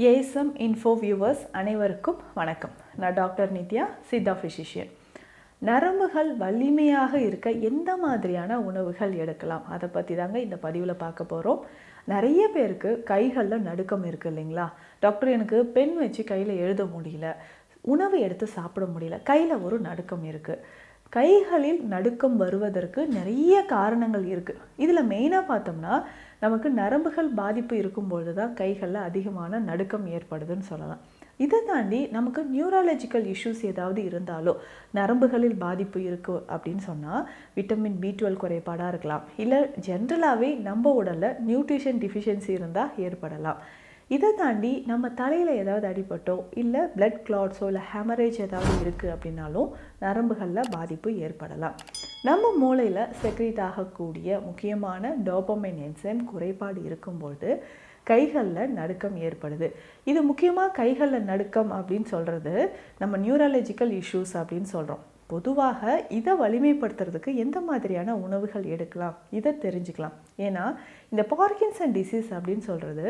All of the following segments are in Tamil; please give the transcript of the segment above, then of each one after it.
ஏஎஸ்எம் இன்ஃபோ வியூவர்ஸ் அனைவருக்கும் வணக்கம். நான் டாக்டர் நித்யா, சித்தா ஃபிசிஷியன். நரம்புகள் வலிமையாக இருக்க எந்த மாதிரியான உணவுகள் எடுக்கலாம், அதை பற்றி தாங்க இந்த பதிவில் பார்க்க போகிறோம். நிறைய பேருக்கு கைகளில் நடுக்கம் இருக்குது இல்லைங்களா? டாக்டர், எனக்கு பென் வச்சு கையில் எழுத முடியல, உணவு எடுத்து சாப்பிட முடியல, கையில் ஒரு நடுக்கம் இருக்குது. கைகளில் நடுக்கம் வருவதற்கு நிறைய காரணங்கள் இருக்குது. இதில் மெயினாக பார்த்தோம்னா, நமக்கு நரம்புகள் பாதிப்பு இருக்கும்பொழுது தான் கைகளில் அதிகமான நடுக்கம் ஏற்படுதுன்னு சொல்லலாம். இதை தாண்டி நமக்கு நியூராலஜிக்கல் இஷ்யூஸ் ஏதாவது இருந்தாலோ, நரம்புகளில் பாதிப்பு இருக்குது அப்படின்னு சொன்னால் விட்டமின் B12 குறைபாடாக இருக்கலாம், இல்லை ஜென்ரலாகவே நம்ம உடலில் நியூட்ரிஷன் டிஃபிஷியன்சி இருந்தால் ஏற்படலாம். இதை தாண்டி நம்ம தலையில் ஏதாவது அடிபட்டோ, இல்லை பிளட் கிளாட்ஸோ, இல்லை ஹேமரேஜ் ஏதாவது இருக்குது அப்படின்னாலும் நரம்புகளில் பாதிப்பு ஏற்படலாம். நம்ம மூளையில் செக்ரீட் ஆகக்கூடிய முக்கியமான டோபமைன் என்சைம் குறைபாடு இருக்கும்போது கைகளில் நடுக்கம் ஏற்படுது. இது முக்கியமாக கைகளில் நடுக்கம் அப்படின்னு சொல்கிறது நம்ம நியூரலஜிக்கல் இஷ்யூஸ் அப்படின்னு சொல்கிறோம். பொதுவாக இதை வலிமைப்படுத்துறதுக்கு எந்த மாதிரியான உணவுகள் எடுக்கலாம், இதை தெரிஞ்சுக்கலாம். ஏன்னா இந்த பார்க்கின்சன் டிசீஸ் அப்படின்னு சொல்கிறது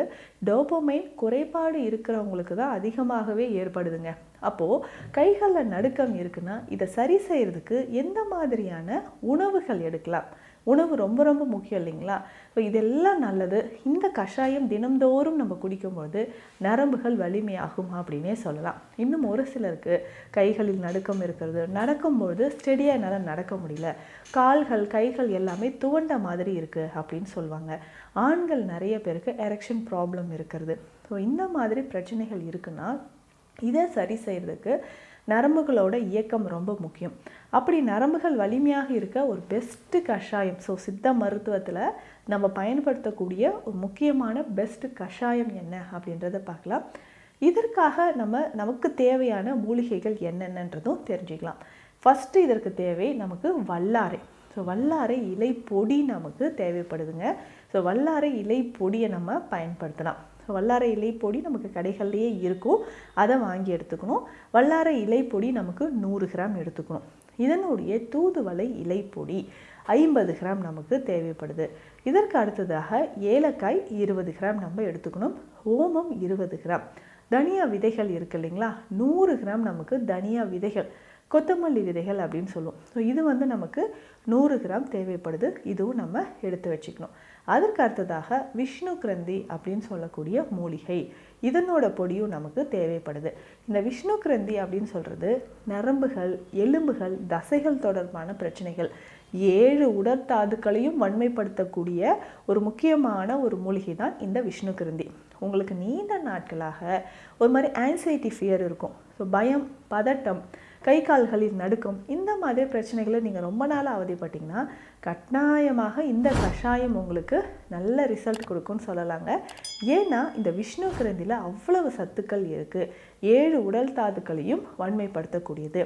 டோபமைன் குறைபாடு இருக்கிறவங்களுக்கு தான் அதிகமாகவே ஏற்படுதுங்க. அப்போது கைகளில் நடுக்கம் இருக்குன்னா இதை சரி செய்கிறதுக்கு எந்த மாதிரியான உணவுகள் எடுக்கலாம்? உணவு ரொம்ப ரொம்ப முக்கியம் இல்லைங்களா? ஸோ இதெல்லாம் நல்லது. இந்த கஷாயம் தினம்தோறும் நம்ம குடிக்கும்போது நரம்புகள் வலிமையாகும் அப்படின்னே சொல்லலாம். இன்னும் ஒரு சிலருக்கு கைகளில் நடுக்கம் இருக்கிறது, நடக்கும்பொழுது ஸ்டெடியாக என்னால் நடக்க முடியல, கால்கள் கைகள் எல்லாமே துவண்ட மாதிரி இருக்குது அப்படின்னு சொல்லுவாங்க. ஆண்கள் நிறைய பேருக்கு எரெக்ஷன் ப்ராப்ளம் இருக்கிறது. ஸோ இந்த மாதிரி பிரச்சனைகள் இருக்குன்னா இதை சரி செய்கிறதுக்கு நரம்புகளோட இயக்கம் ரொம்ப முக்கியம். அப்படி நரம்புகள் வலிமையாக இருக்க ஒரு பெஸ்ட்டு கஷாயம், ஸோ சித்த மருத்துவத்தில் நம்ம பயன்படுத்தக்கூடிய ஒரு முக்கியமான பெஸ்ட்டு கஷாயம் என்ன அப்படின்றத பார்க்கலாம். இதற்காக நமக்கு தேவையான மூலிகைகள் என்னென்னன்றதும் தெரிஞ்சுக்கலாம். ஃபஸ்ட்டு இதற்கு தேவை நமக்கு வல்லாரை. ஸோ வல்லாரை இலை பொடி நமக்கு தேவைப்படுதுங்க. ஸோ வல்லாரை இலை பொடியை நம்ம பயன்படுத்தலாம். வல்லாரை இலை பொடி நமக்கு கடைகள்லேயே இருக்கும், அதை வாங்கி எடுத்துக்கணும். வல்லாரை இலை பொடி நமக்கு 100 கிராம் எடுத்துக்கணும். இதனுடைய தூதுவளை இலை பொடி 50 கிராம் நமக்கு தேவைப்படுது. இதற்கு அடுத்ததாக ஏலக்காய் 20 கிராம் நம்ம எடுத்துக்கணும். ஓமம் 20 கிராம். தனியா விதைகள் இருக்குது இல்லைங்களா? 100 கிராம் நமக்கு தனியா விதைகள், கொத்தமல்லி விதைகள் அப்படின்னு சொல்லுவோம். ஸோ இது நமக்கு 100 கிராம் தேவைப்படுது. இதுவும் நம்ம எடுத்து வச்சுக்கணும். அதற்கு அடுத்ததாக விஷ்ணு கிரந்தி அப்படின்னு சொல்லக்கூடிய மூலிகை, இதனோட பொடியும் நமக்கு தேவைப்படுது. இந்த விஷ்ணு கிரந்தி அப்படின்னு சொல்கிறது நரம்புகள், எலும்புகள், தசைகள் தொடர்பான பிரச்சனைகள், 7 உடற்தாதுக்களையும் வன்மைப்படுத்தக்கூடிய ஒரு முக்கியமான ஒரு மூலிகை தான் இந்த விஷ்ணு கிரந்தி. உங்களுக்கு நீண்ட நாட்களாக ஒரு மாதிரி ஆன்சைட்டி ஃபியர் இருக்கும், ஸோ பயம், பதட்டம், கை கால்களில் நடுக்கம், இந்த மாதிரி பிரச்சனைகளை நீங்கள் ரொம்ப நாளாக அவதிப்பட்டீங்கன்னா கட்டாயமாக இந்த கஷாயம் உங்களுக்கு நல்ல ரிசல்ட் கொடுக்கும்னு சொல்லலாங்க. ஏன்னா இந்த விஷ்ணு கிரந்தியில் அவ்வளவு சத்துக்கள் இருக்குது, 7 உடல் தாதுக்களையும் வன்மைப்படுத்தக்கூடியது.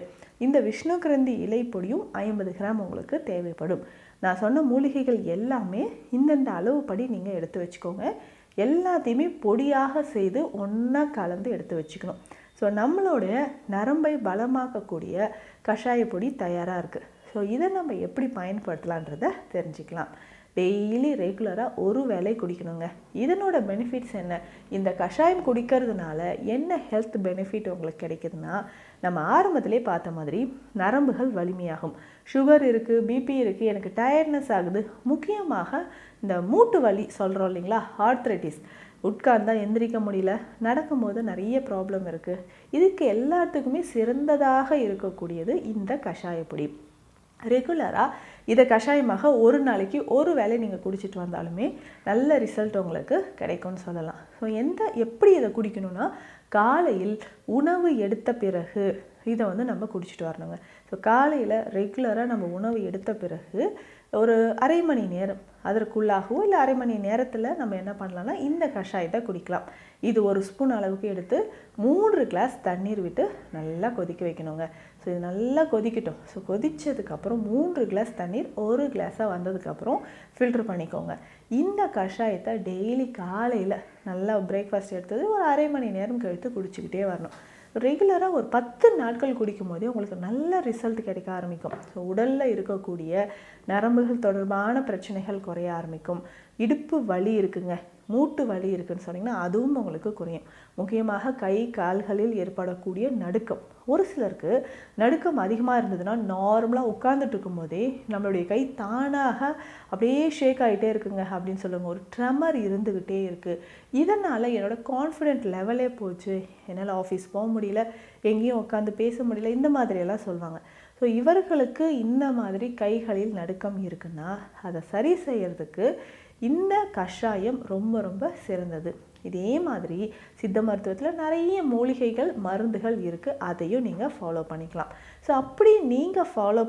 இந்த விஷ்ணு கிரந்தி இலை பொடியும் 50 கிராம் உங்களுக்கு தேவைப்படும். நான் சொன்ன மூலிகைகள் எல்லாமே இந்தந்த அளவுப்படி நீங்கள் எடுத்து வச்சுக்கோங்க. எல்லாத்தையுமே பொடியாக செய்து ஒன்றா கலந்து எடுத்து வச்சுக்கணும். ஸோ நம்மளுடைய நரம்பை பலமாக்கக்கூடிய கஷாய பொடி தயாராக இருக்குது. ஸோ இதை நம்ம எப்படி பயன்படுத்தலான்றதை தெரிஞ்சுக்கலாம். டெய்லி ரெகுலராக ஒரு வேளை குடிக்கணுங்க. இதனோட பெனிஃபிட்ஸ் என்ன? இந்த கஷாயம் குடிக்கிறதுனால என்ன ஹெல்த் பெனிஃபிட் உங்களுக்கு கிடைக்குதுன்னா, நம்ம ஆரம்பத்திலே பார்த்த மாதிரி நரம்புகள் வலிமையாகும். சுகர் இருக்குது, பிபி இருக்குது, எனக்கு டயர்ட்னஸ் ஆகுது, முக்கியமாக இந்த மூட்டு வலி சொல்கிறோம் இல்லைங்களா, ஆர்த்ரைட்டிஸ், உட்கார்ந்தா எந்திரிக்க முடியல, நடக்கும்போது நிறைய ப்ராப்ளம் இருக்குது, இதுக்கு எல்லாத்துக்குமே சிறந்ததாக இருக்கக்கூடியது இந்த கஷாயப்பொடி. ரெகுலராக இதை கஷாயமாக ஒரு நாளைக்கு ஒரு வேளை நீங்கள் குடிச்சிட்டு வந்தாலுமே நல்ல ரிசல்ட் உங்களுக்கு கிடைக்கும்னு சொல்லலாம். ஸோ எப்படி இதை குடிக்கணும்னா, காலையில் உணவு எடுத்த பிறகு இதை நம்ம குடிச்சிட்டு வரணுங்க. ஸோ காலையில் ரெகுலராக நம்ம உணவு எடுத்த பிறகு ஒரு அரை மணி நேரம் அதற்குள்ளாகவோ இல்லை அரை மணி நேரத்தில் நம்ம என்ன பண்ணலாம்னா இந்த கஷாயத்தை குடிக்கலாம். இது ஒரு ஸ்பூன் அளவுக்கு எடுத்து 3 கிளாஸ் தண்ணீர் விட்டு நல்லா கொதிக்க வைக்கணுங்க. ஸோ இது நல்லா கொதிக்கட்டும். ஸோ கொதித்ததுக்கப்புறம் 3 கிளாஸ் தண்ணீர் 1 கிளாஸாக வந்ததுக்கப்புறம் ஃபில்ட்ரு பண்ணிக்கோங்க. இந்த கஷாயத்தை டெய்லி காலையில் நல்லா பிரேக்ஃபாஸ்ட் எடுத்தது ஒரு அரை மணி நேரம் கழித்து குடிச்சிக்கிட்டே வரணும். ரெகுலராக ஒரு 10 நாட்கள் குடிக்கும் போதே உங்களுக்கு நல்ல ரிசல்ட் கிடைக்க ஆரம்பிக்கும். ஸோ உடலில் இருக்கக்கூடிய நரம்புகள் தொடர்பான பிரச்சனைகள் குறைய ஆரம்பிக்கும். இடுப்பு வலி இருக்குங்க, மூட்டு வலி இருக்குன்னு சொன்னீங்கன்னா அதுவும் உங்களுக்கு குறையும். முக்கியமாக கை கால்களில் ஏற்படக்கூடிய நடுக்கம், ஒரு சிலருக்கு நடுக்கம் அதிகமாக இருந்ததுன்னா நார்மலாக உட்கார்ந்துட்டு இருக்கும்போதே நம்மளுடைய கை தானாக அப்படியே ஷேக் ஆகிட்டே இருக்குங்க அப்படின்னு சொல்லுவாங்க. ஒரு ட்ரெமர் இருந்துக்கிட்டே இருக்குது. இதனால் என்னோடய கான்ஃபிடென்ட் லெவலே போச்சு, என்னால் ஆஃபீஸ் போக முடியல, எங்கேயும் உட்காந்து பேச முடியல, இந்த மாதிரியெல்லாம் சொல்லுவாங்க. ஸோ இவர்களுக்கு இந்த மாதிரி கைகளில் நடுக்கம் இருக்குன்னா அதை சரி செய்யறதுக்கு இந்த கஷாயம் ரொம்ப ரொம்ப சிறந்தது. இதே மாதிரி சித்த மருத்துவத்தில் நிறைய மூலிகைகள் மருந்துகள் இருக்குது, அதையும் நீங்கள் ஃபாலோ பண்ணிக்கலாம். ஸோ அப்படி நீங்கள் ஃபாலோ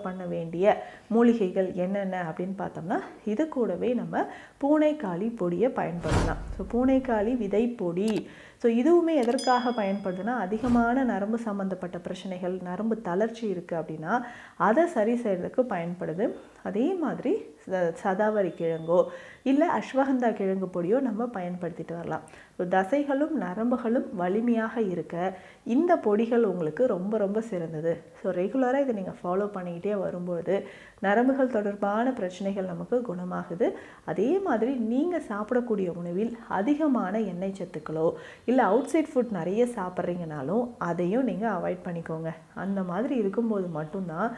பண்ண வேண்டிய மூலிகைகள் என்னென்ன அப்படின்னு பார்த்தோம்னா, இது கூடவே நம்ம பூனைக்காளி பொடியை பயன்படுத்தலாம். ஸோ பூனைக்காளி விதை பொடி, ஸோ இதுவுமே எதற்காக பயன்படுதுன்னா, அதிகமான நரம்பு சம்மந்தப்பட்ட பிரச்சனைகள், நரம்பு தளர்ச்சி இருக்குது அப்படின்னா அதை சரி செய்கிறதுக்கு பயன்படுது. அதே மாதிரி சதாவரி கிழங்கோ இல்லை அஸ்வகந்தா கிழங்கு பொடியோ நம்ம பயன்படுத்திட்டு வரலாம். ஸோ தசைகளும் நரம்புகளும் வலிமையாக இருக்க இந்த பொடிகள் உங்களுக்கு ரொம்ப ரொம்ப சிறந்தது. ஸோ ரெகுலராக இதை நீங்கள் ஃபாலோ பண்ணிக்கிட்டே வரும்பொழுது நரம்புகள் தொடர்பான பிரச்சனைகள் நமக்கு குணமாகுது. அதே மாதிரி நீங்கள் சாப்பிடக்கூடிய உணவில் அதிகமான எண்ணெய் சத்துக்களோ இல்லை அவுட் சைட் ஃபுட் நிறைய சாப்பிட்றீங்கனாலும் அதையும் நீங்கள் அவாய்ட் பண்ணிக்கோங்க. அந்த மாதிரி இருக்கும்போது மட்டும்தான்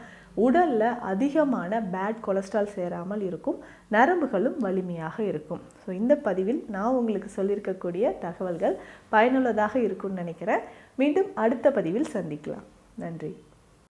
உடலில் அதிகமான பேட் கொலஸ்ட்ரால் சேராமல் இருக்கும், நரம்புகளும் வலிமையாக இருக்கும். ஸோ இந்த பதிவில் நான் உங்களுக்கு சொல்லியிருக்கக்கூடிய தகவல்கள் பயனுள்ளதாக இருக்கும்னு நினைக்கிறேன். மீண்டும் அடுத்த பதிவில் சந்திக்கலாம். நன்றி.